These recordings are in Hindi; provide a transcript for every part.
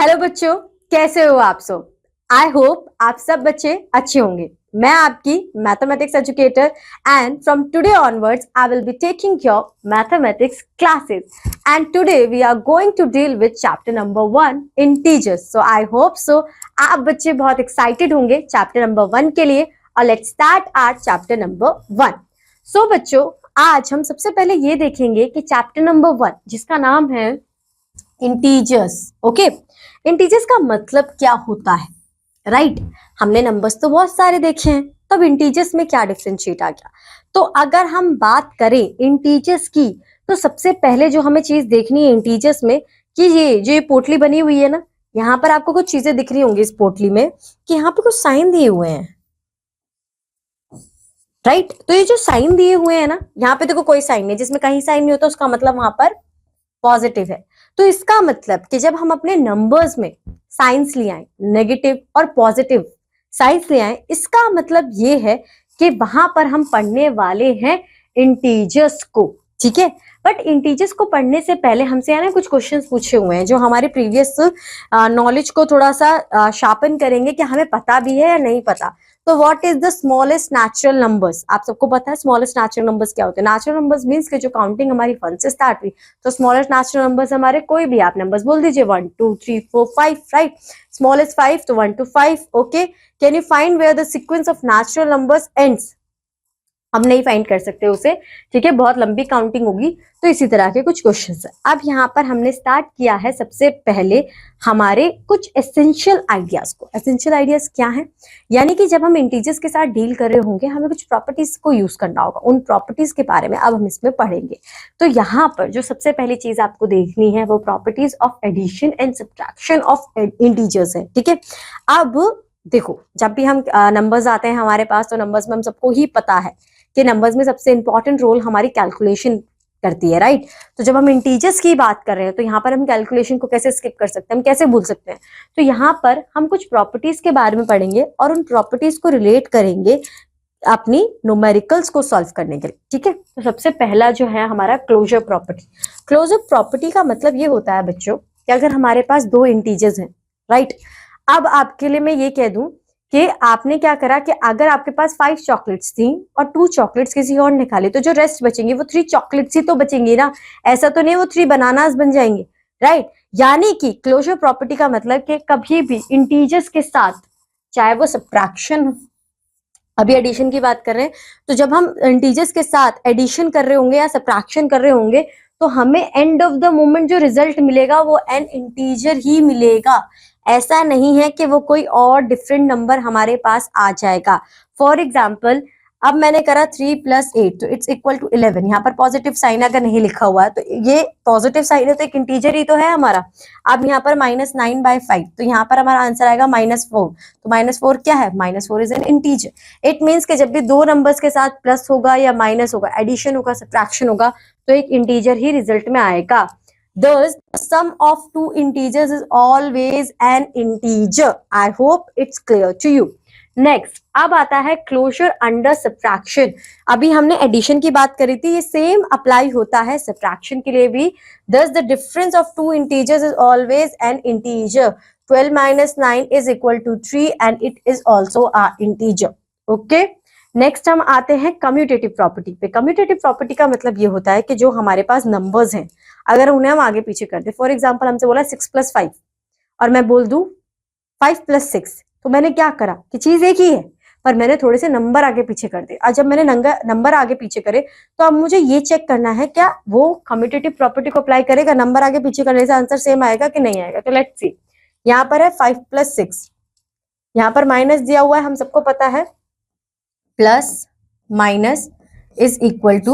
हेलो बच्चों, कैसे हो आप सब। आई होप आप सब बच्चे अच्छे होंगे। मैं आपकी mathematics educator and from today onwards I will be taking your mathematics classes and today we are going to deal with chapter number 1 integers. So I hope so आप बच्चे बहुत एक्साइटेड होंगे चैप्टर नंबर 1 के लिए और let's start our chapter number 1। So बच्चों, आज हम सबसे पहले ये देखेंगे कि चैप्टर नंबर 1 जिसका नाम है इंटीजर्स। ओके, इंटीजर्स का मतलब क्या होता है, राइट? हमने नंबर्स तो बहुत सारे देखे हैं, तब इंटीजर्स में क्या डिफरेंशिएट आ गया। तो अगर हम बात करें इंटीजर्स की, तो सबसे पहले जो हमें चीज देखनी है इंटीजर्स में कि ये जो ये पोटली बनी हुई है ना, यहाँ पर आपको कुछ चीजें दिख रही होंगी इस पोटली में कि यहाँ पे कुछ साइन दिए हुए हैं, राइट? तो ये जो साइन दिए हुए हैं ना, यहाँ पे देखो कोई साइन नहीं, जिसमें कहीं साइन नहीं होता उसका मतलब वहां पर पॉजिटिव है। तो इसका मतलब कि जब हम अपने नंबर्स में साइंस ले आए, नेगेटिव और पॉजिटिव साइंस ले आए, इसका मतलब ये है कि वहां पर हम पढ़ने वाले हैं इंटीजर्स को, ठीक है? बट इंटीजर्स को पढ़ने से पहले हमसे है ना कुछ क्वेश्चंस पूछे हुए हैं जो हमारे प्रीवियस नॉलेज को थोड़ा सा शार्पन करेंगे कि हमें पता भी है या नहीं पता। तो what is the smallest natural numbers? आप सबको पता है स्मॉलेस्ट नेचुरल नंबर्स क्या होते हैं? नेचुरल नंबर्स मींस कि जो काउंटिंग हमारी 1 से स्टार्ट हुई, तो स्मॉलेस्ट नेचुरल नंबर्स हमारे कोई भी आप नंबर्स बोल दीजिए, 1 2 3 4 5, राइट? स्मॉलेस्ट 5 तो 1 to 5। Okay, can you find where the sequence of natural numbers ends? हम नहीं फाइंड कर सकते उसे, ठीक है, बहुत लंबी काउंटिंग होगी। तो इसी तरह के कुछ क्वेश्चंस है। अब यहाँ पर हमने स्टार्ट किया है सबसे पहले हमारे कुछ एसेंशियल आइडियाज को। एसेंशियल आइडियाज क्या है? यानी कि जब हम इंटीजर्स के साथ डील कर रहे होंगे, हमें कुछ प्रॉपर्टीज को यूज करना होगा, उन प्रॉपर्टीज के बारे में अब हम इसमें पढ़ेंगे। तो यहाँ पर जो सबसे पहली चीज आपको देखनी है वो properties of addition and subtraction of integers है, ठीक है? अब देखो, जब भी हम नंबर्स आते हैं हमारे पास, तो नंबर्स में हम सबको ही पता है कि नंबर्स में सबसे इंपॉर्टेंट रोल हमारी कैलकुलेशन करती है, राइट? तो जब हम इंटीजर्स की बात कर रहे हैं तो यहाँ पर हम कैलकुलेशन को कैसे स्किप कर सकते हैं, हम कैसे भूल सकते हैं? तो यहाँ पर हम कुछ प्रॉपर्टीज के बारे में पढ़ेंगे और उन प्रॉपर्टीज को रिलेट करेंगे अपनी न्यूमेरिकल्स को सॉल्व करने के लिए, ठीक है? तो सबसे पहला जो है हमारा क्लोजर प्रॉपर्टी। क्लोजर प्रॉपर्टी का मतलब ये होता है बच्चों कि अगर हमारे पास दो इंटीजर्स हैं, राइट? अब आपके लिए मैं ये कह दूं कि आपने क्या करा कि अगर आपके पास 5 चॉकलेट्स थी और 2 चॉकलेट्स किसी और ने खा ली, तो जो रेस्ट बचेंगे वो 3 चॉकलेट्स ही तो बचेंगी ना। ऐसा तो नहीं वो 3 बनानास बन जाएंगे, राइट? यानी कि क्लोजर प्रॉपर्टी का मतलब कि कभी भी इंटीजर्स के साथ, चाहे वो सब्ट्रैक्शन, अभी एडिशन की बात कर रहे हैं, तो जब हम इंटीजर्स के साथ एडिशन कर रहे होंगे या सब्ट्रैक्शन कर रहे होंगे, तो हमें एंड ऑफ द मोमेंट जो रिजल्ट मिलेगा वो एन इंटीजर ही मिलेगा। ऐसा नहीं है कि वो कोई और डिफरेंट नंबर हमारे पास आ जाएगा। फॉर एग्जाम्पल, अब मैंने करा 3 + 8 तो इट्स इक्वल टू 11। यहाँ पर पॉजिटिव साइन अगर नहीं लिखा हुआ है तो ये पॉजिटिव साइन है तो एक इंटीजर ही तो है हमारा। अब यहाँ पर -9/5 तो यहाँ पर हमारा आंसर आएगा -4। तो -4 क्या है? -4 is an integer. It means कि जब भी दो नंबर्स के साथ प्लस होगा या माइनस होगा, एडिशन होगा, सब्ट्रैक्शन होगा, तो एक इंटीजर ही रिजल्ट में आएगा। Thus, the sum of two integers is always an integer. I hope it's clear to you. Next, अब आता है क्लोजर अंडर सब्ट्रैक्शन। अभी हमने एडिशन की बात करी थी, ये सेम अप्लाई होता है सब्ट्रैक्शन के लिए भी। Thus, the difference of two integers is always an integer. 12 - 9 is equal to 3 and it is also a integer. Okay? Next हम आते हैं कम्यूटेटिव प्रॉपर्टी पे। कम्यूटेटिव प्रॉपर्टी का मतलब ये होता है कि जो हमारे पास नंबर्स हैं, अगर उन्हें हम आगे पीछे कर दे, फॉर एग्जांपल हमसे बोला 6 + 5 और मैं बोल दूं 5 + 6, तो मैंने क्या करा कि चीज एक ही है पर मैंने थोड़े से नंबर आगे पीछे कर दे। और जब मैंने नंबर आगे पीछे करे तो अब मुझे ये चेक करना है क्या वो कम्यूटेटिव प्रॉपर्टी को अप्लाई करेगा, नंबर आगे पीछे करने से आंसर सेम आएगा कि नहीं आएगा। तो लेट्स सी, यहाँ पर है 5 + 6, यहाँ पर माइनस दिया हुआ है, हम सबको पता है plus minus is equal to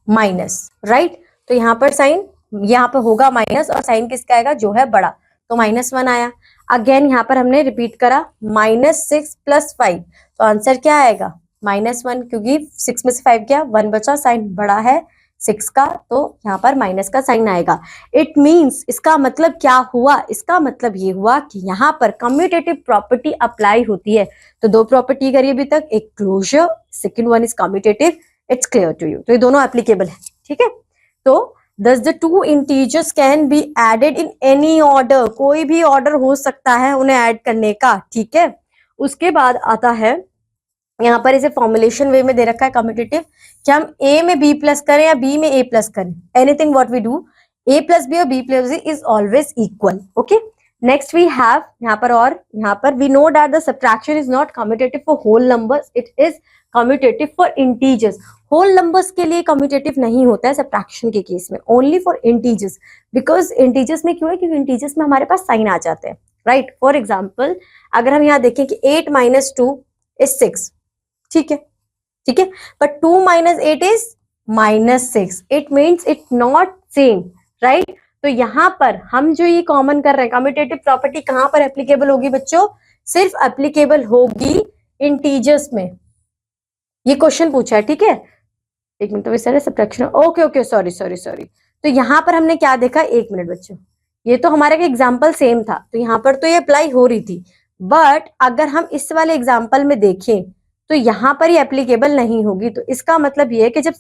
minus, right? तो यहाँ पर साइन, यहाँ पर होगा माइनस और साइन किसका आएगा? जो है बड़ा, तो -1 आया। अगेन यहाँ पर हमने रिपीट करा -6 + 5, तो आंसर क्या आएगा? -1, क्योंकि 6 में से 5 गया, 1 बचा, साइन बड़ा है 6 का, तो यहाँ पर माइनस का साइन आएगा। इट मीन्स, इसका मतलब क्या हुआ? इसका मतलब ये हुआ कि यहाँ पर कम्यूटेटिव प्रॉपर्टी अप्लाई होती है। तो दो प्रॉपर्टी करी अभी तक, एक closure, second one is commutative. It's clear to you? तो ये दोनों एप्लीकेबल है, ठीक है? तो Thus the two integers can be added in any order, कोई भी ऑर्डर हो सकता है उन्हें ऐड करने का, ठीक है। उसके बाद आता है यहाँ पर इसे फॉर्मुलेशन वे में दे रखा है कम्यूटेटिव, कि हम a में b प्लस करें या b में a प्लस करें, anything what we do, a plus b और b plus c is always equal, okay. Next we have यहाँ पर, और यहाँ पर we know that the subtraction is not commutative for whole numbers, it is commutative for integers. Whole numbers के लिए कम्यूटेटिव नहीं होता है सब्ट्रैक्शन के केस में, only for integers, because integers में क्यों है, क्योंकि इंटीजर्स में हमारे पास साइन आ जाते हैं, राइट। फॉर एग्जाम्पल अगर हम यहाँ देखें कि 8 माइनस 2 इज 6, ठीक है, ठीक है, but 2 minus 8 is -6, it means it not same, right. तो यहाँ पर हम जो ये कॉमन कर रहे हैं, कम्यूटेटिव प्रॉपर्टी कहां पर एप्लीकेबल होगी बच्चों, सिर्फ एप्लीकेबल होगी इंटीजर्स में। ये क्वेश्चन पूछा है, ठीक है, एक मिनट, तो वैसे subtraction, okay okay, sorry sorry sorry. तो यहाँ पर हमने क्या देखा, एक मिनट बच्चों, ये तो हमारा एग्जाम्पल सेम था, तो यहाँ पर तो ये अप्लाई हो रही थी, बट अगर हम इस वाले एग्जाम्पल में देखें तो यहाँ पर ये एप्लीकेबल नहीं होगी। तो इसका मतलब ये है कि जब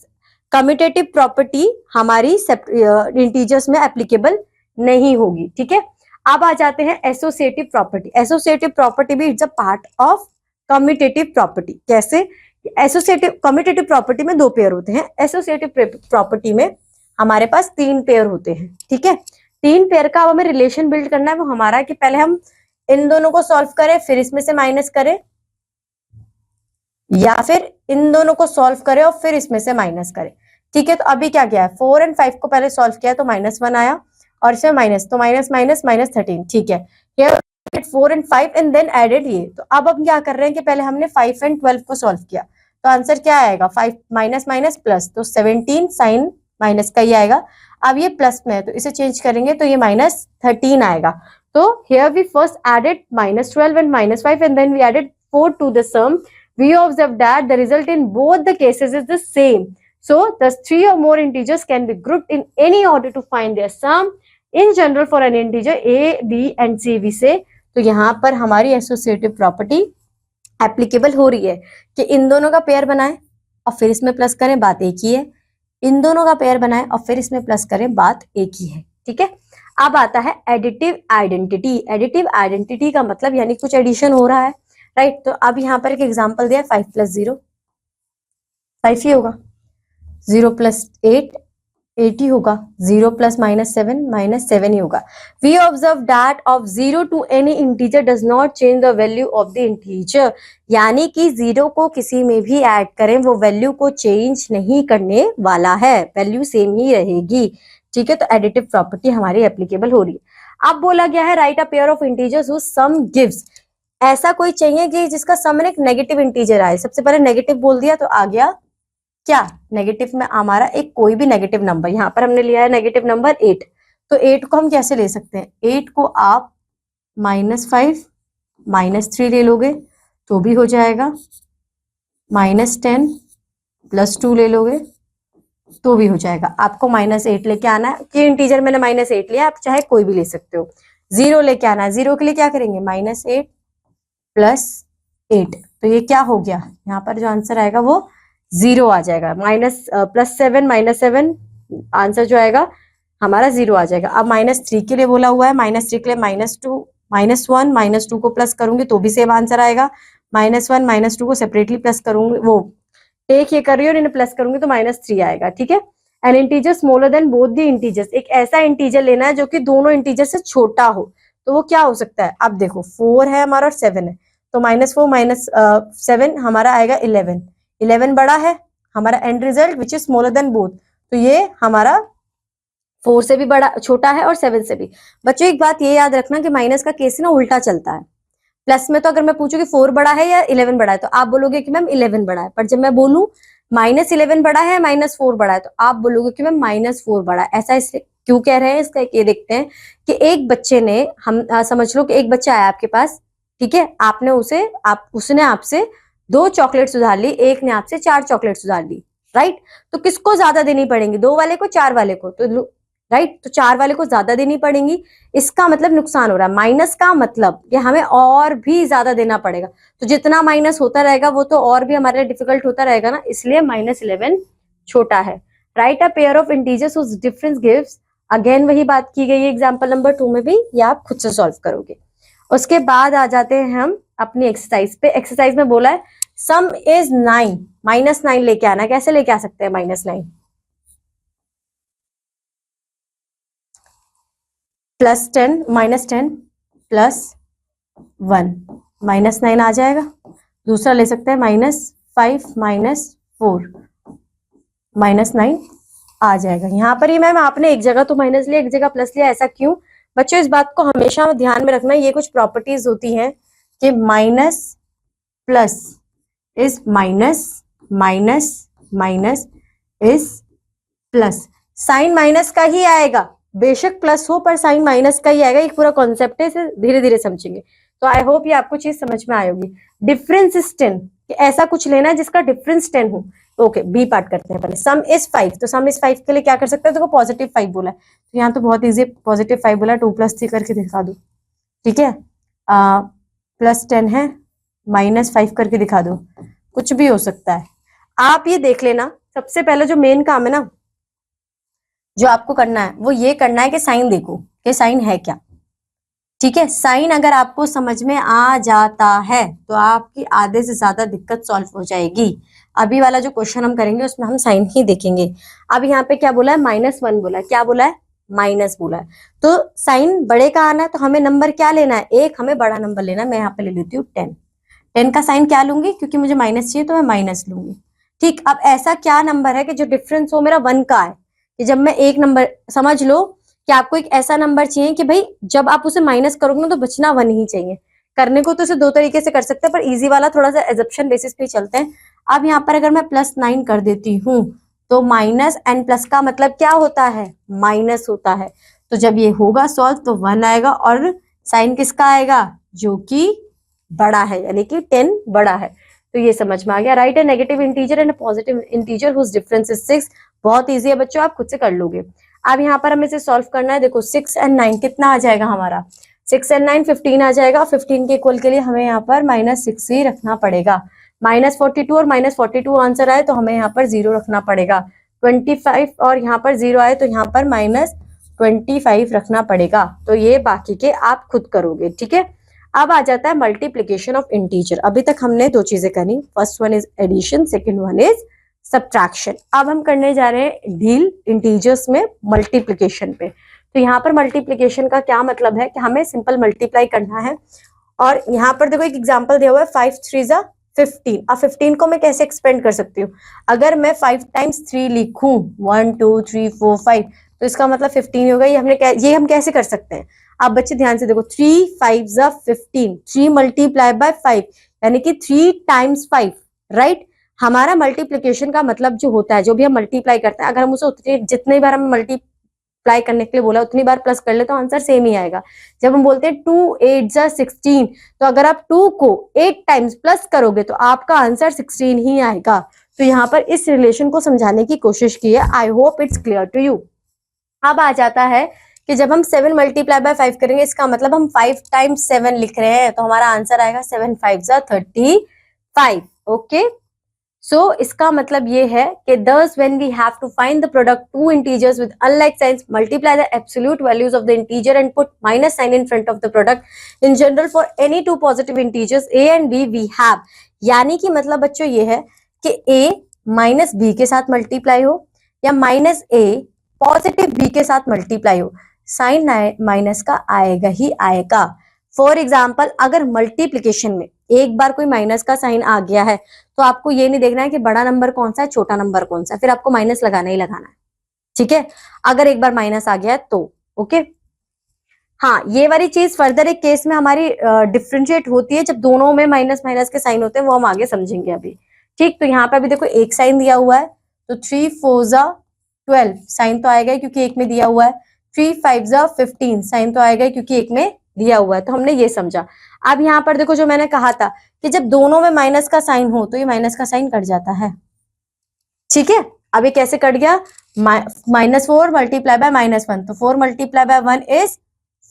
कम्यूटेटिव प्रॉपर्टी हमारी इंटीजर्स में एप्लीकेबल नहीं होगी, ठीक है। अब आ जाते हैं एसोसिएटिव प्रॉपर्टी। एसोसिएटिव प्रॉपर्टी भी it's a part of commutative property. कैसे, एसोसिएटिव कम्यूटेटिव प्रॉपर्टी में 2 पेयर होते हैं, एसोसिएटिव प्रॉपर्टी में हमारे पास 3 पेयर होते हैं, ठीक है। 3 पेयर का अब हमें रिलेशन बिल्ड करना है, वो हमारा कि पहले हम इन दोनों को सॉल्व करें फिर इसमें से माइनस करें, या फिर इन दोनों को सॉल्व करें और फिर इसमें से माइनस करें, ठीक है। तो अभी क्या किया है, 4 और 5 को पहले सॉल्व किया तो -1 आया, और इसमें माइनस, तो माइनस माइनस माइनस 13, ठीक है। 4 and 5 एंड देन एडेड ये। तो अब हम क्या कर रहे हैं कि पहले हमने 5 and 12 को सॉल्व किया, तो आंसर क्या आएगा, 5 माइनस माइनस प्लस, तो 17 साइन माइनस का ही आएगा। अब ये प्लस में है तो इसे चेंज करेंगे तो ये -13 आएगा। तो here we first added -12 and -5 and then we added 4 to the sum. We observe that the result in both the cases is the same. So thus 3 or more integers can be grouped in any order to find their sum. In general for an integer a, b and c we say. तो यहाँ पर हमारी एसोसिएटिव प्रॉपर्टी एप्लीकेबल हो रही है कि इन दोनों का पेयर बनाएं और फिर इसमें प्लस करें, बात एक ही है। इन दोनों का पेयर बनाएं और फिर इसमें प्लस करें, बात एक ही है, ठीक है। अब आता है एडिटिव आइडेंटिटी। एडिटिव आइडेंटिटी का मतलब यानी कुछ एडिशन हो रहा है, राइट। तो अब यहाँ पर एक एग्जांपल दिया, 5 + 0 5 ही होगा, 0 + 8 8 ही होगा, 0 + -7 -7 ही होगा। We observe that of 0 to any integer does not change the value of the integer. यानी कि 0 को किसी में भी ऐड करें वो वैल्यू को चेंज नहीं करने वाला है, वैल्यू सेम ही रहेगी, ठीक है। तो एडिटिव प्रॉपर्टी हमारी एप्लीकेबल हो रही है। अब बोला गया है write a pair of integers whose sum gives। ऐसा कोई चाहिए कि जिसका सम में एक नेगेटिव इंटीजर आए। सबसे पहले नेगेटिव बोल दिया तो आ गया क्या, नेगेटिव में हमारा एक कोई भी नेगेटिव नंबर। यहाँ पर हमने लिया है नेगेटिव नंबर 8, तो 8 को हम कैसे ले सकते हैं, 8 को आप -5 -3 ले लोगे तो भी हो जाएगा, -10 + 2 ले लोगे तो भी हो जाएगा। आपको -8 लेके आना है, कि इंटीजर मैंने -8 लिया, आप चाहे कोई भी ले सकते हो। 0 लेके आना है, 0 के लिए क्या करेंगे, -8 + 8, तो ये क्या हो गया, यहाँ पर जो आंसर आएगा वो 0 आ जाएगा। +7 -7 आंसर जो आएगा हमारा 0 आ जाएगा। अब -3 के लिए बोला हुआ है, -3 के लिए -2 -1 -2 को प्लस करूंगी तो भी सेम आंसर आएगा। -1 -2 को सेपरेटली प्लस करूंगी, वो एक ये कर रही हूँ और इन्हें प्लस करूंगी तो -3 आएगा, ठीक है। N integer smaller than both the integers. एक ऐसा इंटीजर लेना है जो कि दोनों इंटीजर से छोटा हो, तो वो क्या हो सकता है, अब देखो 4 है हमारा और 7 है, तो -4 -7 हमारा आएगा 11। 11 बड़ा है हमारा and result which is smaller than both, तो ये हमारा 4 से भी बड़ा छोटा है और 7 से भी। बच्चों एक बात ये याद रखना कि माइनस का केस ना उल्टा चलता है। प्लस में तो अगर मैं पूछूं कि 4 बड़ा है या 11 बड़ा है तो आप बोलोगे कि मैम 11 बड़ा है, पर जब मैं बोलूं -11 बड़ा है -4 बड़ा है तो आप बोलोगे कि मैम -4 बड़ा है। ऐसा इसलिए क्यों कह रहे हैं, इसका ये देखते हैं कि एक बच्चे ने, हम समझ लो कि एक बच्चा आया आपके पास, ठीक है, आपने उसने आपसे 2 चॉकलेट्स उधार ली, एक ने आपसे 4 चॉकलेट्स उधार ली, राइट। तो किसको ज्यादा देनी पड़ेंगी, 2 वाले को 4 वाले को, तो राइट, तो 4 वाले को ज्यादा देनी पड़ेंगी। इसका मतलब नुकसान हो रहा है। माइनस का मतलब कि हमें और भी ज्यादा देना पड़ेगा, तो जितना माइनस होता रहेगा वो तो और भी हमारे लिए डिफिकल्ट होता रहेगा ना, इसलिए -11 छोटा है। Write a pair of integers whose difference gives, again वही बात की गई है एग्जाम्पल नंबर 2 में भी, ये आप खुद से सॉल्व करोगे। उसके बाद आ जाते हैं हम अपनी एक्सरसाइज पे। एक्सरसाइज में बोला है सम इज 9, -9 लेके आना। कैसे लेके आ सकते हैं -9? +10 -10 +1 -9 आ जाएगा। दूसरा ले सकते हैं -5 -4 -9 आ जाएगा। यहाँ पर ही मैम आपने एक जगह तो माइनस लिया, एक जगह प्लस लिया, ऐसा क्यों? बच्चों इस बात को हमेशा ध्यान में रखना, ये कुछ प्रॉपर्टीज होती हैं कि minus plus is minus, minus minus is plus. Sign minus का ही आएगा, बेशक प्लस हो पर साइन माइनस का ही आएगा। एक पूरा कॉन्सेप्ट है, इसे धीरे धीरे समझेंगे। तो आई होप ये आपको चीज समझ में आई होगी। डिफरेंस इज 10, ऐसा कुछ लेना है जिसका डिफरेंस 10 हो। ओके, बी पार्ट करते हैं पहले। सम इज 5, तो सम इज 5 के लिए क्या कर सकते हैं? देखो पॉजिटिव 5 बोला है, तो यहाँ तो बहुत इजी, पॉजिटिव 5 बोला, 2 + 3 करके दिखा दो। ठीक है, +10 है, -5 करके दिखा दो, कुछ भी हो सकता है। आप ये देख लेना, सबसे पहले जो मेन काम है ना, जो आपको करना है वो ये करना है कि साइन देखो कि साइन है क्या। ठीक है, साइन अगर आपको समझ में आ जाता है तो आपकी आधे से ज्यादा दिक्कत सॉल्व हो जाएगी। अभी वाला जो क्वेश्चन हम करेंगे उसमें हम साइन ही देखेंगे। अब यहाँ पे क्या बोला है? -1 बोला है। क्या बोला है? माइनस बोला है। तो साइन बड़े का आना है तो हमें नंबर क्या लेना है? एक हमें बड़ा नंबर लेना है। मैं यहाँ पे ले लेती हूँ 10। 10 का साइन क्या लूंगी? क्योंकि मुझे माइनस चाहिए तो मैं माइनस लूंगी। ठीक, अब ऐसा क्या नंबर है कि जो डिफरेंस हो मेरा 1 का है, कि जब मैं एक नंबर, समझ लो कि आपको एक ऐसा नंबर चाहिए कि भाई जब आप उसे माइनस करोगे ना तो बचना 1 ही चाहिए। करने को तो इसे 2 तरीके से कर सकते हैं, पर इजी वाला थोड़ा सा एजप्शन बेसिस पे चलते हैं। अब यहाँ पर अगर मैं +9 कर देती हूँ तो माइनस एंड प्लस का मतलब क्या होता है? माइनस होता है। तो जब ये होगा सॉल्व तो 1 आएगा और साइन किसका आएगा? जो कि बड़ा है, यानी कि 10 बड़ा है। तो ये समझ में आ गया। Right, a negative integer and positive integer whose difference is 6। बहुत इजी है बच्चों, आप खुद से कर लोगे। अब यहाँ पर हमें इसे सॉल्व करना है। देखो 6 और 9 कितना आ जाएगा हमारा? 6 और 9 15 आ जाएगा। 15 के इक्वल के लिए हमें यहाँ पर -6 ही रखना पड़ेगा। -42 और -42 आंसर आए तो हमें यहाँ पर 0 रखना पड़ेगा। 25 और यहाँ पर 0 आए तो यहाँ पर -25 रखना पड़ेगा। तो ये बाकी के आप खुद करोगे। ठीक है, अब आ जाता है मल्टीप्लीकेशन ऑफ इंटीजर। अभी तक हमने 2 चीजें करी, first one is addition, second one is subtraction. अब हम करने जा रहे हैं डील इंटीजर्स में मल्टीप्लिकेशन पे। तो यहाँ पर मल्टीप्लिकेशन का क्या मतलब है कि हमें सिंपल मल्टीप्लाई करना है। और यहाँ पर देखो एक एग्जांपल दिया हुआ है 5 3 ज़ा 15। अब 15 को मैं कैसे एक्सपेंड कर सकती हूँ? अगर मैं 5 × 3 लिखूं 1 2 3 4 5 तो इसका मतलब 15 होगा। ये हम कैसे कर सकते हैं? आप बच्चे ध्यान से देखो, 3 5 ज़ा 15, 3 × 5 यानी कि 3 × 5, राइट। हमारा मल्टीप्लिकेशन का मतलब जो होता है, जो भी हम मल्टीप्लाई करते हैं, अगर हम उसे जितनी बार हम मल्टीप्लाई करने के लिए बोला उतनी बार प्लस कर ले तो आंसर सेम ही आएगा। जब हम बोलते हैं 2 8 ज़ा 16, तो अगर आप 2 को 8 टाइम्स प्लस करोगे तो आपका आंसर 16 ही आएगा। तो यहाँ पर इस रिलेशन को समझाने की कोशिश की है। I hope it's clear to you. अब आ जाता है कि जब हम 7 × 5 करेंगे, इसका मतलब हम 5 × 7 लिख रहे हैं, तो हमारा आंसर आएगा 7 5 ज़ा 35। ओके, सो इसका मतलब ये है कि thus when we have to find the product two integers with unlike signs, multiply the absolute values of the integer and put minus sign in front of the product. In general for any two positive integers a and b we have, यानी कि मतलब बच्चों ये है कि a माइनस b के साथ मल्टीप्लाई हो या माइनस a पॉजिटिव b के साथ मल्टीप्लाई हो, साइन माइनस का आएगा ही आएगा। फॉर एग्जाम्पल अगर मल्टीप्लीकेशन में एक बार कोई माइनस का साइन आ गया है तो आपको ये नहीं देखना है कि बड़ा नंबर कौन सा है छोटा नंबर कौन सा है, फिर आपको माइनस लगाना ही लगाना है। ठीक है, अगर एक बार माइनस आ गया है तो ओके। हाँ, ये वाली चीज फर्दर एक केस में हमारी डिफ्रेंशिएट होती है जब दोनों में माइनस माइनस के साइन होते हैं, वो हम आगे समझेंगे अभी। ठीक, तो यहाँ पे अभी देखो एक साइन दिया हुआ है तो 3 4 ज़ा 12 साइन तो आएगा क्योंकि एक में दिया हुआ है। 3 5 ज़ा 15 साइन तो आएगा क्योंकि एक में दिया हुआ है। तो हमने ये समझा। अब यहाँ पर देखो जो मैंने कहा था कि जब दोनों में माइनस का साइन हो तो ये माइनस का साइन कट जाता है। ठीक है, अब ये कैसे कट गया? -4 × -1, तो 4 × 1 इज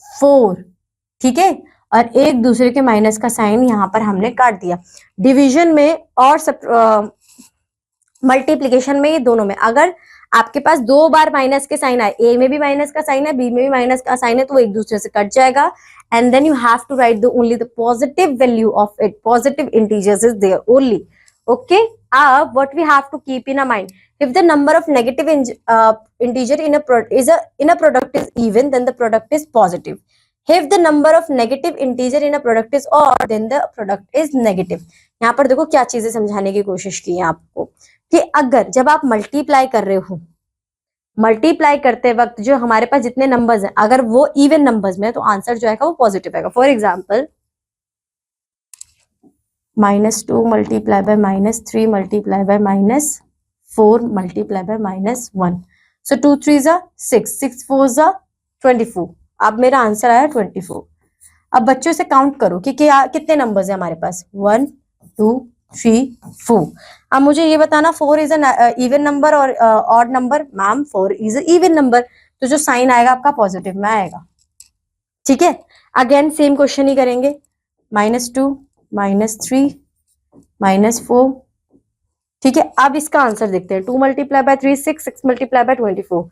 4। ठीक है, और एक दूसरे के माइनस का साइन यहाँ पर हमने काट दिया। डिवीजन में और मल्टीप्लीकेशन में ये दोनों में अगर आपके पास 2 बार माइनस के साइन आए, ए में भी माइनस का साइन है, बी में भी माइनस का साइन है, तो वो एक दूसरे से कट जाएगा and then you have to write the only the positive value of it, positive integers is there only. Okay, अब what we have to keep in a mind, if the number of negative integer in a product is even, then the product is positive. If the number of negative integer in a product is odd, then the product is negative. यहाँ पर देखो क्या चीजें समझाने की कोशिश की है आपको कि अगर जब आप मल्टीप्लाई कर रहे हो, मल्टीप्लाई करते वक्त जो हमारे पास जितने नंबर्स हैं अगर वो इवन नंबर्स में, तो आंसर जो आएगा वो पॉजिटिव आएगा. For example -2 multiply by -3 multiply by -4 multiplied by -1. So 2 3s are 6, 6 4s are 24. अब मेरा आंसर आया 24. अब बच्चों से काउंट करो कि क्या कितने नंबर्स हैं हमारे पास, 1 2 3 4. अब मुझे ये बताना 4 इज एन इवन नंबर और odd number. Ma'am 4 is a even number, तो जो साइन आएगा आपका पॉजिटिव में आएगा. ठीक है, अगेन सेम क्वेश्चन ही करेंगे. -2 -3 -4. ठीक है, अब इसका आंसर देखते हैं. 2 मल्टीप्लाई बाय 3 6, 6 मल्टीप्लाई बाय 24.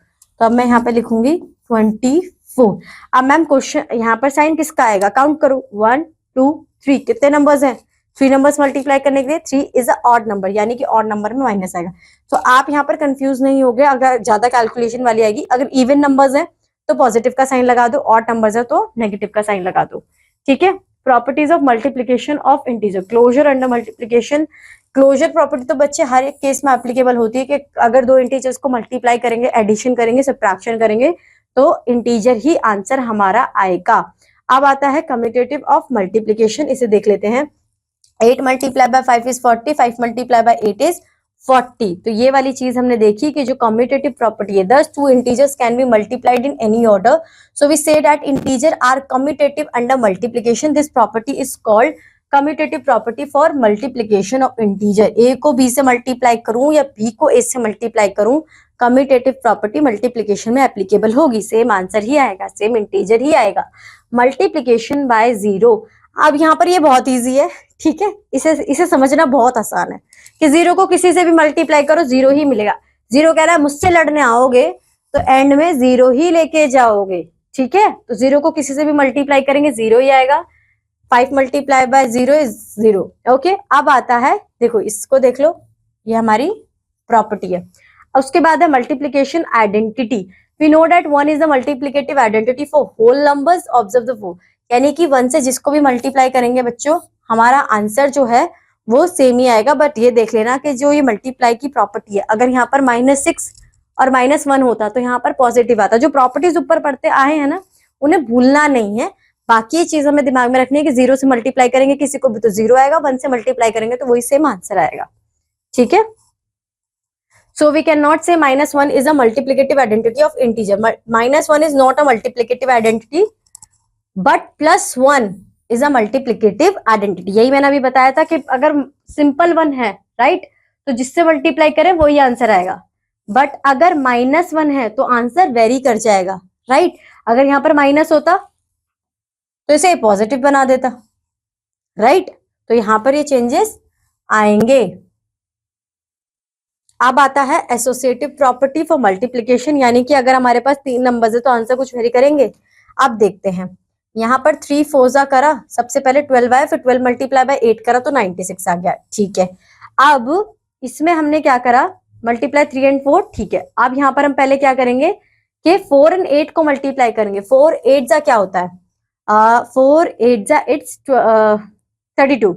तो अब मैं यहाँ पे लिखूंगी 24. अब मैम क्वेश्चन यहाँ पर साइन किसका आएगा, काउंट करो. 1 2 3, कितने नंबर्स हैं, 3 नंबर्स मल्टीप्लाई करने के लिए 3 इज अ ऑड नंबर, यानी कि ऑड नंबर में माइनस आएगा. तो आप यहाँ पर कंफ्यूज नहीं हो गए. अगर ज्यादा कैलकुलेशन वाली आएगी, अगर इवन नंबर्स है तो पॉजिटिव का साइन लगा दो, ऑड नंबर्स है तो नेगेटिव का साइन लगा दो. ठीक है, properties of multiplication of integer. Closure under multiplication. Closure property तो बच्चे हर एक केस में एप्लीकेबल होती है कि अगर दो इंटीजर्स को मल्टीप्लाई करेंगे, एडिशन करेंगे, सब्ट्रैक्शन करेंगे, तो इंटीजर ही आंसर हमारा आएगा. अब आता है कम्यूटेटिव ऑफ मल्टीप्लीकेशन, इसे देख लेते हैं. 8 multiply by 5 is 40, 5 multiply by 8 is 40. तो ये वाली चीज हमने देखी कि जो कम्यूटेटिव प्रॉपर्टी है, thus two integers can be multiplied in any order, so we say that integer are commutative under multiplication. This property is called commutative property for multiplication of integer. A को बी से मल्टीप्लाई करूं या बी को ए से मल्टीप्लाई करूं, कम्यूटेटिव प्रॉपर्टी मल्टीप्लीकेशन में एप्लीकेबल होगी. सेम आंसर ही आएगा, सेम इंटीजर ही आएगा. Multiplication bye 0. अब यहाँ पर ये बहुत इजी है. ठीक है, इसे समझना बहुत आसान है कि 0 को किसी से भी मल्टीप्लाई करो 0 ही मिलेगा. 0 कह रहा है मुझसे लड़ने आओगे तो एंड में 0 ही लेके जाओगे. ठीक है, तो 0 को किसी से भी मल्टीप्लाई करेंगे 0 ही आएगा. 5 मल्टीप्लाई बाय 0 इज 0. ओके, अब आता है, देखो इसको देख लो, ये हमारी प्रॉपर्टी है. उसके बाद है multiplication identity. We know that 1 is the multiplicative identity for whole numbers. Observe the 4, यानी कि 1 से जिसको भी मल्टीप्लाई करेंगे बच्चों, हमारा आंसर जो है वो सेम ही आएगा. बट ये देख लेना कि जो ये मल्टीप्लाई की प्रॉपर्टी है, अगर यहाँ पर -6 और -1 होता तो यहाँ पर पॉजिटिव आता. जो प्रॉपर्टीज ऊपर पढ़ते आए हैं ना, उन्हें भूलना नहीं है. बाकी ये चीज हमें दिमाग में रखनी है कि 0 से मल्टीप्लाई करेंगे किसी को भी तो 0 आएगा, 1 से मल्टीप्लाई करेंगे तो वही सेम आंसर आएगा. ठीक है, सो वी कैन नॉट से -1 is a multiplicative identity of integer. -1 is not a multiplicative identity, but +1 is a multiplicative identity. यही मैंने अभी बताया था कि अगर सिंपल 1 है, राइट, तो जिससे मल्टीप्लाई करें वही आंसर आएगा. बट अगर -1 है तो आंसर वेरी कर जाएगा. राइट, अगर यहाँ पर माइनस होता तो इसे पॉजिटिव बना देता. राइट, तो यहां पर ये चेंजेस आएंगे. अब आता है एसोसिएटिव प्रॉपर्टी फॉर मल्टीप्लिकेशन, यानी कि अगर हमारे पास 3 नंबर्स है तो आंसर कुछ वेरी करेंगे. अब देखते हैं, यहाँ पर 3 4 करा, सबसे पहले 12 आया, फिर 12 मल्टीप्लाई बाय 8 करा तो 96 आ गया. ठीक है, अब इसमें हमने क्या करा, मल्टीप्लाई 3 एंड 4. ठीक है, अब यहाँ पर हम पहले क्या करेंगे कि 4 एंड 8 को मल्टीप्लाई करेंगे. 4 8 जा क्या होता है, 4 8 जा इट्स 32.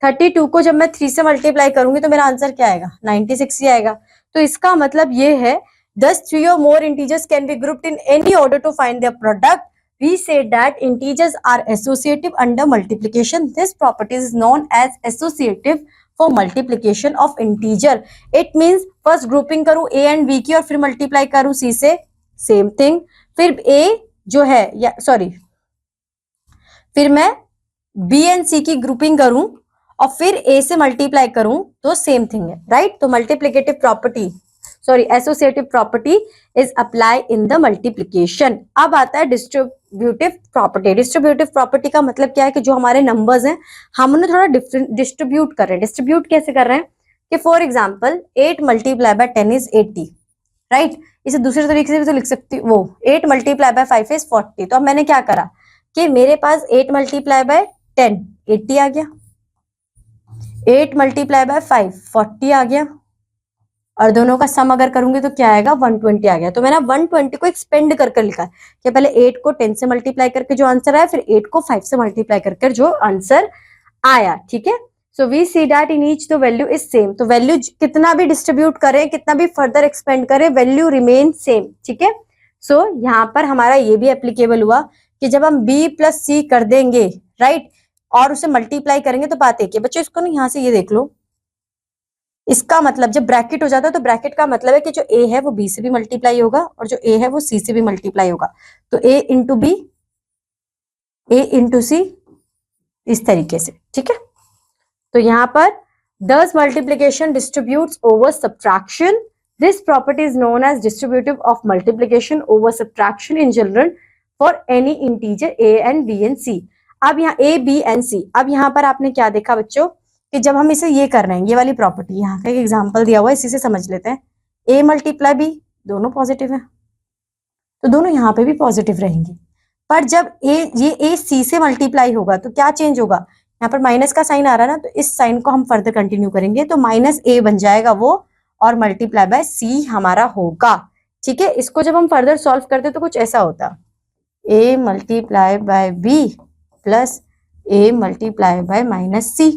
32 को जब मैं 3 से मल्टीप्लाई करूंगी तो मेरा आंसर क्या आएगा, 96 ही आएगा. तो इसका मतलब ये है, thus 3 or more integers can be grouped in any order to find their product. We say that integers are associative under multiplication. This property is known as associative for multiplication of integer. It means first grouping करूं a and b की और फिर मल्टीप्लाई करूं c से, सेम थिंग. फिर a जो है, या सॉरी, फिर मैं b एंड c की ग्रुपिंग करूं और फिर a से मल्टीप्लाई करूं तो सेम थिंग है. राइट, तो multiplicative property, sorry associative property is apply in the multiplication. अब आता है डिस्ट्रीब्यूटिव प्रॉपर्टी. डिस्ट्रीब्यूटिव प्रॉपर्टी का मतलब क्या है कि जो हमारे नंबर्स हैं हम उन्हें थोड़ा डिस्ट्रीब्यूट कर रहे हैं. डिस्ट्रीब्यूट कैसे कर रहे हैं कि for example 8 multiply by 10 is 80, right. इसे दूसरे तरीके से भी तो लिख सकती हूँ, वो 8 मल्टीप्लाई बाय 5 इज 40। तो अब मैंने क्या करा कि मेरे पास 8 मल्टीप्लाई बाय 10 80 आ गया, 8 मल्टीप्लाई बाय 5 40 आ गया, और दोनों का सम अगर करूंगी तो क्या आएगा 120 आ गया। तो मैंने 120 को एक्सपेंड करके लिखा कि पहले 8 को 10 से मल्टीप्लाई करके जो आंसर आया, फिर 8 को 5 से मल्टीप्लाई करके जो आंसर आया, ठीक है। So we see that in each the value is same. तो वैल्यू कितना भी डिस्ट्रीब्यूट करें, कितना भी फर्दर एक्सपेंड करें, वैल्यू रिमेन सेम, ठीक है। सो यहाँ पर हमारा ये भी एप्लीकेबल हुआ कि जब हम b प्लस सी कर देंगे, राइट, और उसे मल्टीप्लाई करेंगे तो बात एक है। बच्चों इसको ना यहाँ से ये देख लो, इसका मतलब जब ब्रैकेट हो जाता है तो ब्रैकेट का मतलब है कि जो a है वो b से भी मल्टीप्लाई होगा और जो a है वो c से भी मल्टीप्लाई होगा। तो a into B, a into C, इस तरीके से, ठीक है। तो यहाँ पर does multiplication distributes over subtraction? This property is known as distributive of multiplication over subtraction in general for any integer a and b and c. अब यहाँ a, b and c, अब यहाँ पर आपने क्या देखा बच्चों कि जब हम इसे ये कर रहे हैं, ये वाली प्रॉपर्टी, यहाँ का एक एग्जांपल दिया हुआ है, इसी से समझ लेते हैं। a मल्टीप्लाई b दोनों पॉजिटिव है, तो दोनों यहाँ पे भी पॉजिटिव रहेंगे। पर जब ये a c से मल्टीप्लाई होगा तो क्या चेंज होगा, यहाँ पर माइनस का साइन आ रहा है ना, तो इस साइन को हम फर्दर कंटिन्यू करेंगे, तो माइनस a बन जाएगा वो, और मल्टीप्लाई बाय c हमारा होगा, ठीक है। इसको जब हम फर्दर सॉल्व करते तो कुछ ऐसा होता, a multiply by b plus a multiply by minus c,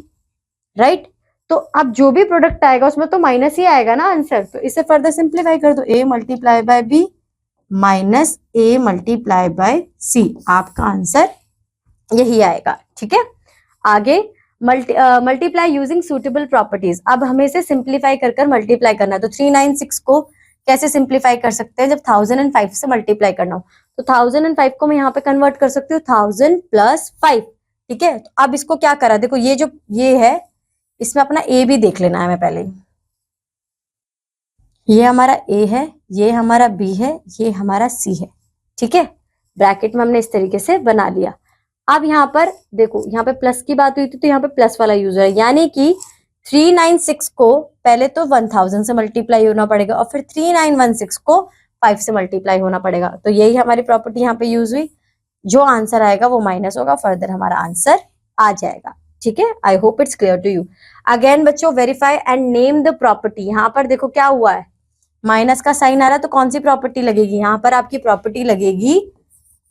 right. तो अब जो भी प्रोडक्ट आएगा उसमें तो माइनस ही आएगा ना आंसर, तो इसे फर्दर सिंप्लीफाई कर दो, a multiply by b minus a multiply by c, आपका आंसर यही आएगा, ठीक है। आगे मल्टीप्लाई यूजिंग सुटेबल प्रॉपर्टीज। अब हमें इसे सिंप्लीफाई कर मल्टीप्लाई करना है, तो 396 को कैसे सिंप्लीफाई कर सकते हैं, जब 1005 से मल्टीप्लाई करना हो तो 1005 को मैं यहाँ पे कन्वर्ट कर सकती हूँ 1000 प्लस 5, ठीक है। तो अब इसको क्या करा, देखो ये जो ये है इसमें अपना a भी देख लेना है मैं पहले, ये हमारा a है, ये हमारा b है, ये हमारा c है, ठीक है। ब्रैकेट में हमने इस तरीके से बना लिया। अब यहाँ पर देखो, यहाँ पे प्लस की बात हुई थी तो यहाँ पे प्लस वाला यूज है, यानी कि 396 को पहले तो 1000 से मल्टीप्लाई होना पड़ेगा और फिर 3916 को 5 से मल्टीप्लाई होना पड़ेगा। तो यही हमारी प्रॉपर्टी यहाँ पे यूज हुई, जो आंसर आएगा वो माइनस होगा, फर्दर हमारा आंसर आ जाएगा, ठीक है। I hope it's clear to you. Again बच्चों verify and name the property. यहाँ पर देखो क्या हुआ है, माइनस का साइन आ रहा है, तो कौन सी प्रॉपर्टी लगेगी, यहाँ पर आपकी प्रॉपर्टी लगेगी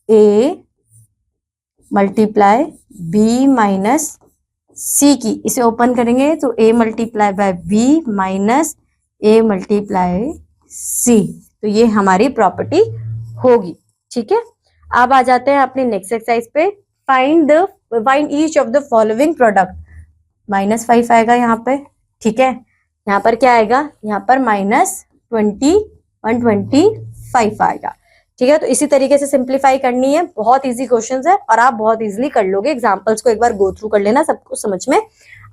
a multiply b minus c की। इसे ओपन करेंगे तो a multiply by b minus a multiply c, तो ये हमारी प्रॉपर्टी होगी, ठीक है। अब आ जाते हैं अपने नेक्स्ट एक्सरसाइज पे। Find each of the following product. -5 आएगा यहाँ पे, ठीक है। यहाँ पर क्या आएगा, यहाँ पर -125 आएगा, ठीक है। तो इसी तरीके से सिंप्लीफाई करनी है, बहुत इजी क्वेश्चंस है और आप बहुत इजीली कर लोगे। एग्जांपल्स को एक बार गो थ्रू कर लेना, सबको समझ में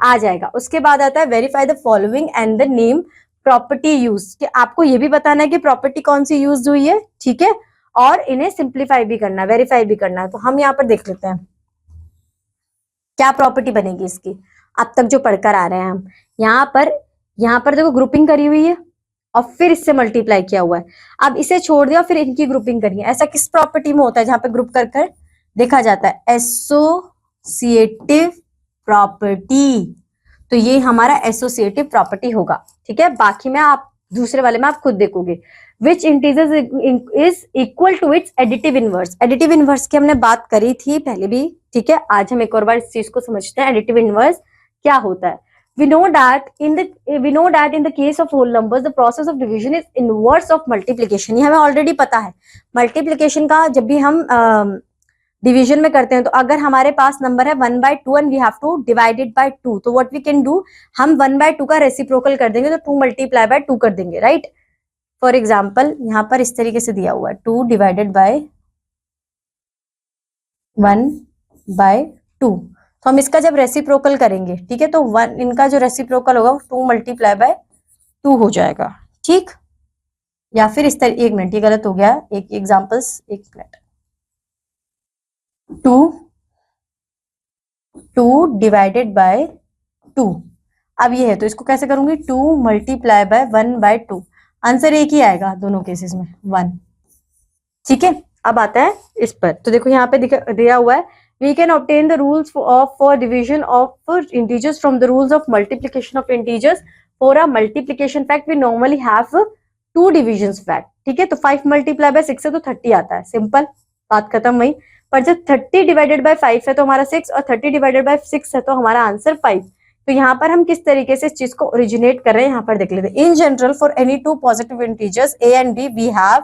आ जाएगा। उसके बाद आता है verify the following and the name property use, कि आपको ये भी बताना है कि प्रॉपर्टी कौन सी यूज हुई है, ठीक है, और इन्हें सिंप्लीफाई भी करना है, वेरीफाई भी करना है। तो हम यहाँ पर देख लेते हैं क्या प्रॉपर्टी बनेगी इसकी, अब तक जो पढ़कर आ रहे हैं हम। यहाँ पर देखो ग्रुपिंग करी हुई है और फिर इससे मल्टीप्लाई किया हुआ है, अब इसे छोड़ दिया फिर इनकी ग्रुपिंग करिए। ऐसा किस प्रॉपर्टी में होता है जहां पे ग्रुप कर कर देखा जाता है, एसोसिएटिव प्रॉपर्टी। तो ये हमारा एसोसिएटिव प्रॉपर्टी होगा, ठीक है। बाकी में आप दूसरे वाले में आप खुद देखोगे। Which integer is equal to its additive inverse. Additive inverse की हमने बात करी थी पहले भी, ठीक है। आज हम एक और बार इस चीज को समझते हैं, एडिटिव इनवर्स क्या होता है। We know that in the case of whole numbers, the process of division is inverse of multiplication. ये हमें ऑलरेडी पता है। मल्टीप्लीकेशन का जब भी हम डिवीजन में करते हैं तो अगर हमारे पास नंबर है 1/2 and we have to divide it by 2, तो व्हाट वी कैन डू, हम 1/2 का रेसिप्रोकल कर देंगे, तो 2 मल्टीप्लाई बाय 2 कर देंगे, राइट। फॉर एग्जाम्पल यहाँ पर इस तरीके से दिया हुआ है 2 डिवाइडेड बाय 1/2, तो हम इसका जब रेसिप्रोकल करेंगे, ठीक है, तो 1 इनका जो रेसिप्रोकल होगा 2 मल्टीप्लाई बाय 2 हो जाएगा, ठीक। या फिर इस तरह, एक मिनट ये गलत हो गया, एक एग्जांपल्स, एक मिनट, 2 डिवाइडेड बाय 2। अब ये है तो इसको कैसे करूंगी, 2 मल्टीप्लाई बाय 1/2, आंसर एक ही आएगा दोनों केसेस में 1। ठीक है, अब आता है इस पर, तो देखो यहाँ पे दिया हुआ है we can obtain the rules for division of integers from the rules of multiplication of integers for a multiplication fact we normally have 2 divisions fact। ठीक है, तो 5 मल्टीप्लाई बाय 6 है तो 30 आता है, सिंपल बात खत्म वही। पर जब 30 डिवाइडेड बाय 5 है तो हमारा 6 और 30 डिवाइडेड बाय 6 है तो हमारा आंसर 5। तो यहाँ पर हम किस तरीके से इस चीज को ओरिजिनेट कर रहे हैं यहाँ पर देख लेते हैं। In general for any 2 positive integers a and b we have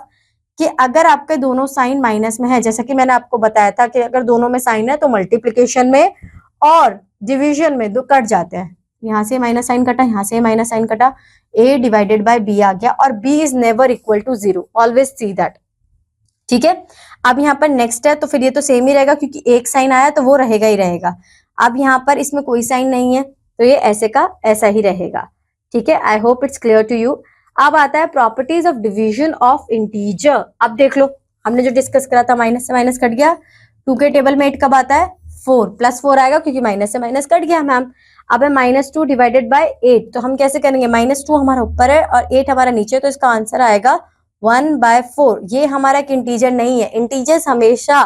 कि अगर आपके दोनों साइन माइनस में है, जैसा कि मैंने आपको बताया था कि अगर दोनों में साइन है तो मल्टीप्लिकेशन में और डिवीजन में दो कट जाते हैं, यहाँ से माइनस साइन कटा, यहाँ से माइनस साइन कटा, a डिवाइडेड बाय b आ गया और b is never equal to 0, always see that. ठीक है, अब यहाँ पर नेक्स्ट है तो फिर ये तो सेम ही रहेगा क्योंकि एक साइन आया तो वो रहेगा ही रहेगा। अब यहाँ पर इसमें कोई साइन नहीं है तो ये ऐसे का ऐसा ही रहेगा। ठीक है, I hope it's clear to you. अब आता है properties of division of integer. अब देख लो हमने जो डिस्कस करा था, माइनस से माइनस कट गया, 2 के टेबल में 8 कब आता है, 4 प्लस 4 आएगा क्योंकि माइनस से माइनस कट गया मैम। अब है -2 डिवाइडेड बाय 8, तो हम कैसे करेंगे, -2 हमारा ऊपर है और 8 हमारा नीचे, तो इसका आंसर आएगा 1/4। ये हमारा एक इंटीजर नहीं है, इंटीजर्स हमेशा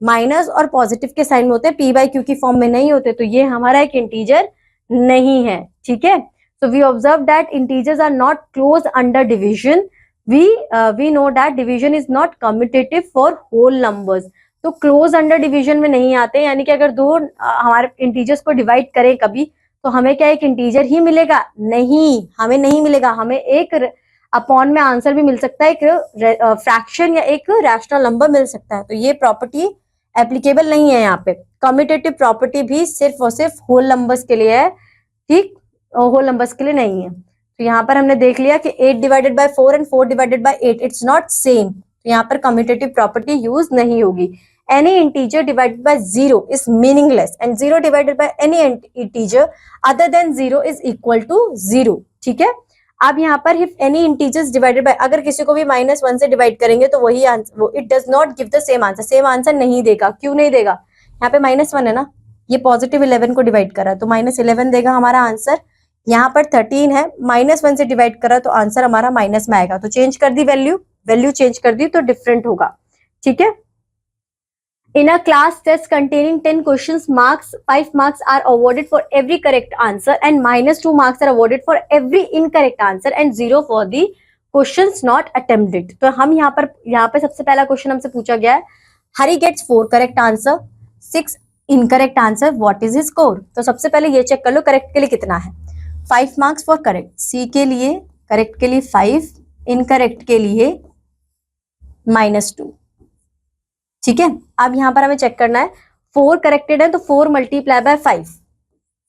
माइनस और पॉजिटिव के साइन में होते हैं, p/q की फॉर्म में नहीं होते, तो ये हमारा एक इंटीजर नहीं है। ठीक है, so we observe that integers are not close under division, we know that division is not commutative for whole numbers। तो close under division में नहीं आते, यानी कि अगर दो हमारे इंटीजर्स को डिवाइड करें कभी तो हमें क्या एक इंटीजर ही मिलेगा, नहीं हमें नहीं मिलेगा, हमें एक अपॉन में आंसर भी मिल सकता है, एक फ्रैक्शन या एक रैशनल नंबर मिल सकता है। तो ये प्रॉपर्टी एप्लीकेबल नहीं है यहाँ पे। कम्यूटेटिव प्रॉपर्टी भी सिर्फ और सिर्फ होल नंबर्स के लिए है, ठीक, होल नंबर्स के लिए नहीं है। तो यहाँ पर हमने देख लिया कि 8 divided by 4 and 4 divided by 8 it's not same, तो यहाँ पर कम्यूटेटिव प्रॉपर्टी यूज नहीं होगी। Any integer divided by 0 is meaningless and 0 divided by any integer other than 0 is equal to 0। ठीक है, अब यहाँ पर if any integers divided by, अगर किसी को भी -1 से डिवाइड करेंगे तो वही आंसर, वो it does not give the same answer, same answer नहीं देगा। क्यों नहीं देगा, यहाँ पे -1 है ना, ये पॉजिटिव 11 को डिवाइड करा तो -11 देगा हमारा आंसर। यहाँ पर 13 है, -1 से डिवाइड करा तो आंसर हमारा माइनस में आएगा, तो चेंज कर दी वैल्यू चेंज कर दी तो डिफरेंट होगा। ठीक है, in a class test containing 10 questions, marks 5 marks are awarded for every correct answer and -2 marks are awarded for every incorrect answer and 0 for the questions not attempted. तो हम यहाँ पे सबसे पहला क्वेश्चन हमसे पूछा गया है, Hari gets 4 correct answer, 6 incorrect answer, what is his score. तो सबसे पहले ये चेक कर लो करेक्ट के लिए कितना है, 5 मार्क्स फॉर करेक्ट, सी के लिए करेक्ट के लिए 5, इनकरेक्ट के लिए -2। ठीक है, अब यहाँ पर हमें चेक करना है 4 करेक्टेड है तो 4 multiply by 5,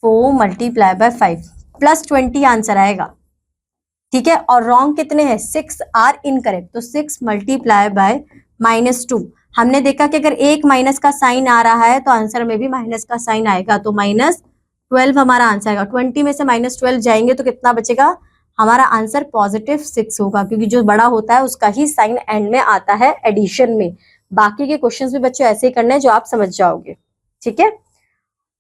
4 multiply by 5 +20 answer आएगा। ठीक है, और रॉन्ग कितने हैं, 6 आर इनकरेक्ट, तो 6 मल्टीप्लाई बाय -2। हमने देखा कि अगर एक माइनस का साइन आ रहा है तो आंसर में भी माइनस का साइन आएगा, तो -12 हमारा आंसर आएगा। 20 में से -12 जाएंगे तो कितना बचेगा, हमारा आंसर +6 होगा, क्योंकि जो बड़ा होता है उसका ही साइन एंड में आता है एडिशन में। बाकी के क्वेश्चंस भी बच्चों ऐसे ही करने हैं जो आप समझ जाओगे। ठीक है,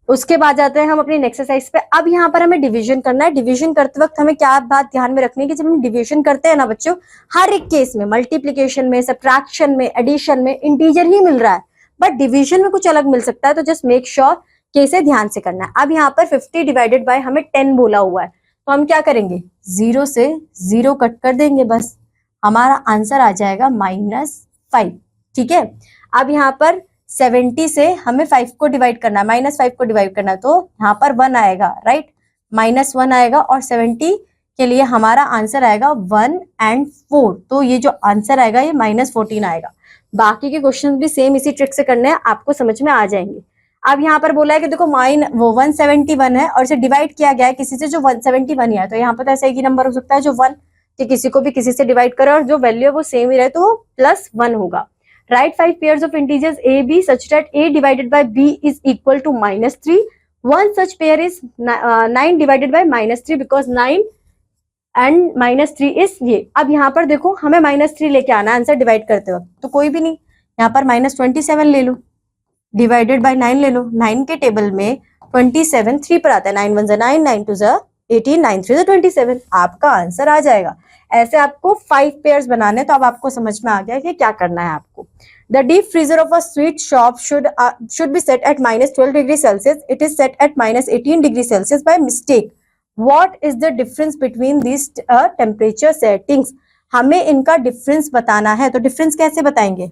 उसके बाद जाते हैं हम अपनी नेक्स्ट एक्सरसाइज पे। अब यहाँ पर हमें डिवीजन करना है। डिवीजन करते वक्त हमें क्या बात ध्यान में रखनी है कि जब हम डिवीजन करते हैं ना बच्चों, हर एक केस में मल्टीप्लिकेशन में, सब्ट्रैक्शन में, एडिशन में इंटीजर ही मिल रहा है, बट डिवीजन में कुछ अलग मिल सकता है, तो जस्ट मेक श्योर कि इसे ध्यान से करना है। अब यहाँ पर 50 डिवाइडेड बाय हमें 10 बोला हुआ है, तो हम क्या करेंगे, 0 से 0 कट कर देंगे, बस हमारा आंसर आ जाएगा -5। ठीक है, अब यहाँ पर 70 से हमें 5 को डिवाइड करना है, -5 को डिवाइड करना है, तो यहाँ पर 1 आएगा, राइट, -1 आएगा, और 70 के लिए हमारा आंसर आएगा 1 and 4, तो ये जो आंसर आएगा ये -14 आएगा। बाकी के क्वेश्चन भी सेम इसी ट्रिक से करने हैं, आपको समझ में आ जाएंगे। अब यहाँ पर बोला है कि देखो वो 171 है और इसे डिवाइड किया गया है किसी से जो 171 ही है, तो यहाँ पर ऐसा एक ही नंबर हो सकता है जो 1, कि किसी को भी किसी से डिवाइड करे और जो वैल्यू है वो सेम ही रहे तो वो +1 होगा। Write 5 pairs of integers a, b such that a divided by b is equal to -3. One such pair is 9 divided by -3 because 9 and -3 is ये। अब यहाँ पर देखो हमें -3 लेके आना आंसर डिवाइड करते वक्त, तो कोई भी नहीं, यहाँ पर -27 ले लो, डिवाइडेड बाय 9 ले लो। 9 के टेबल में 27 3 पर आता है, 9 1 9, 9 2 18, 9 3 27, आपका आंसर आ जाएगा। ऐसे आपको 5 पेयर्स बनाने, तो अब आपको समझ में आ गया कि क्या करना है आपको। The deep freezer of a sweet shop should be set at -12 degree Celsius. It is set at -18 degree Celsius by mistake. What is the difference between these temperature settings? हमें इनका डिफरेंस बताना है, तो डिफरेंस कैसे बताएंगे?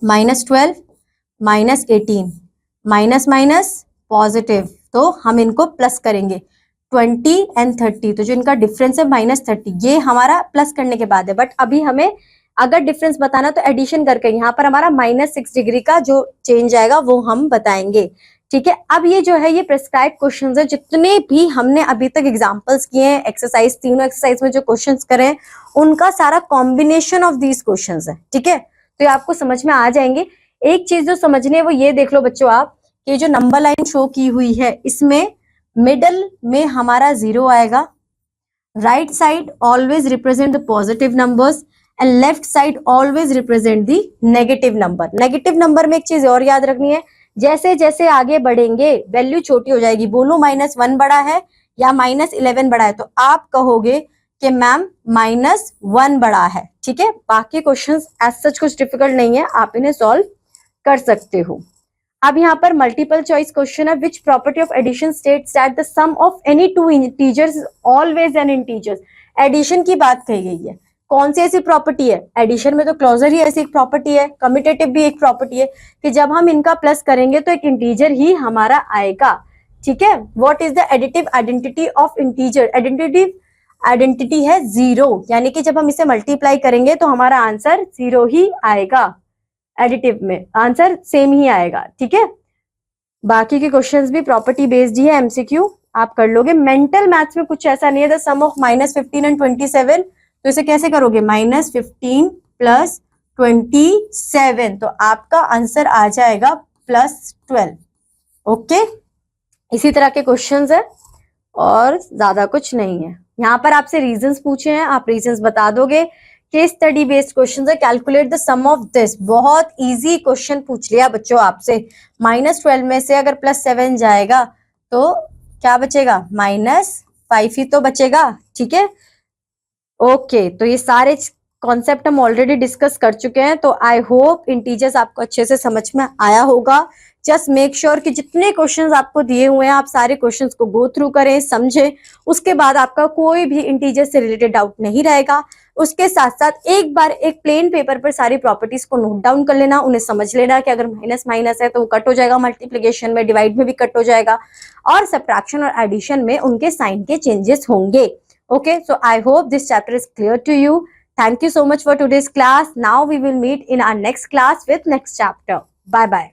-12 -18 माइनस माइनस पॉजिटिव, तो हम इनको प्लस करेंगे 20 एंड 30, तो जो इनका डिफरेंस है -30, ये हमारा प्लस करने के बाद है। बट अभी हमें अगर डिफरेंस बताना तो एडिशन करके यहाँ पर हमारा -6 डिग्री का जो चेंज आएगा वो हम बताएंगे, ठीक है। अब ये जो है ये प्रिस्क्राइब क्वेश्चंस है, जितने भी हमने अभी तक एग्जांपल्स किए हैं, एक्सरसाइज, तीनों एक्सरसाइज में जो क्वेश्चंस करे हैं उनका सारा कॉम्बिनेशन ऑफ दीज क्वेश्चंस है, ठीक है। तो ये आपको समझ में आ जाएंगे। एक चीज जो समझनी है वो ये देख लो बच्चों आप, कि जो नंबर लाइन शो की हुई है इसमें मिडल में हमारा 0 आएगा, right side always represent the positive numbers and left side always represent the negative number. Negative number में एक चीज और याद रखनी है, जैसे जैसे आगे बढ़ेंगे वैल्यू छोटी हो जाएगी। बोलूं -1 बड़ा है या -11 बड़ा है, तो आप कहोगे कि मैम -1 बड़ा है, ठीक है। बाकी क्वेश्चंस एज सच कुछ डिफिकल्ट नहीं है, आप इन्हें सॉल्व कर सकते हो। अब यहाँ पर मल्टीपल चॉइस क्वेश्चन है, which property of addition states that the sum of any two integers is always an integer. Addition की बात कही गई है, कौन सी ऐसी प्रॉपर्टी है? एडिशन में तो क्लोजर ही ऐसी एक प्रॉपर्टी है, कम्यूटेटिव भी एक प्रॉपर्टी है कि जब हम इनका प्लस करेंगे तो एक इंटीजर ही हमारा आएगा, ठीक है। What is the additive identity of integer? Identity है 0, यानी कि जब हम इसे मल्टीप्लाई करेंगे तो हमारा आंसर 0 ही आएगा, एडिटिव में आंसर सेम ही आएगा, ठीक है। बाकी के क्वेश्चंस भी प्रॉपर्टी बेस्ड ही है, एमसीक्यू आप कर लोगे। मेंटल मैथ्स में कुछ ऐसा नहीं है। द सम ऑफ -15 एंड 27, तो इसे कैसे करोगे? -15 + 27, तो आपका आंसर आ जाएगा +12, ओके। इसी तरह के क्वेश्चंस है और ज्यादा कुछ नहीं है। यहाँ पर आपसे रीजंस पूछे हैं, आप रीजंस बता दोगे। केस स्टडी बेस्ड क्वेश्चन है, calculate the sum of this. बहुत इजी क्वेश्चन पूछ लिया बच्चों आपसे। -12 में से अगर +7 जाएगा तो क्या बचेगा? -5 ही तो बचेगा, ठीक है। ओके, तो ये सारे कॉन्सेप्ट हम ऑलरेडी डिस्कस कर चुके हैं, तो आई होप इंटीजर्स आपको अच्छे से समझ में आया होगा। जस्ट मेक श्योर कि जितने क्वेश्चंस आपको दिए हुए हैं आप सारे क्वेश्चंस को गो थ्रू करें, समझें, उसके बाद आपका कोई भी इंटीजर से रिलेटेड डाउट नहीं रहेगा। उसके साथ साथ एक बार एक प्लेन पेपर पर सारी प्रॉपर्टीज को नोट डाउन कर लेना, उन्हें समझ लेना कि अगर माइनस माइनस है तो वो कट हो जाएगा, मल्टीप्लिकेशन में, डिवाइड में भी कट हो जाएगा, और सब्ट्रैक्शन और एडिशन में उनके साइन के चेंजेस होंगे। Okay, so I hope this chapter is clear to you. Thank you so much for today's class. Now we will meet in our next class with next chapter. Bye bye.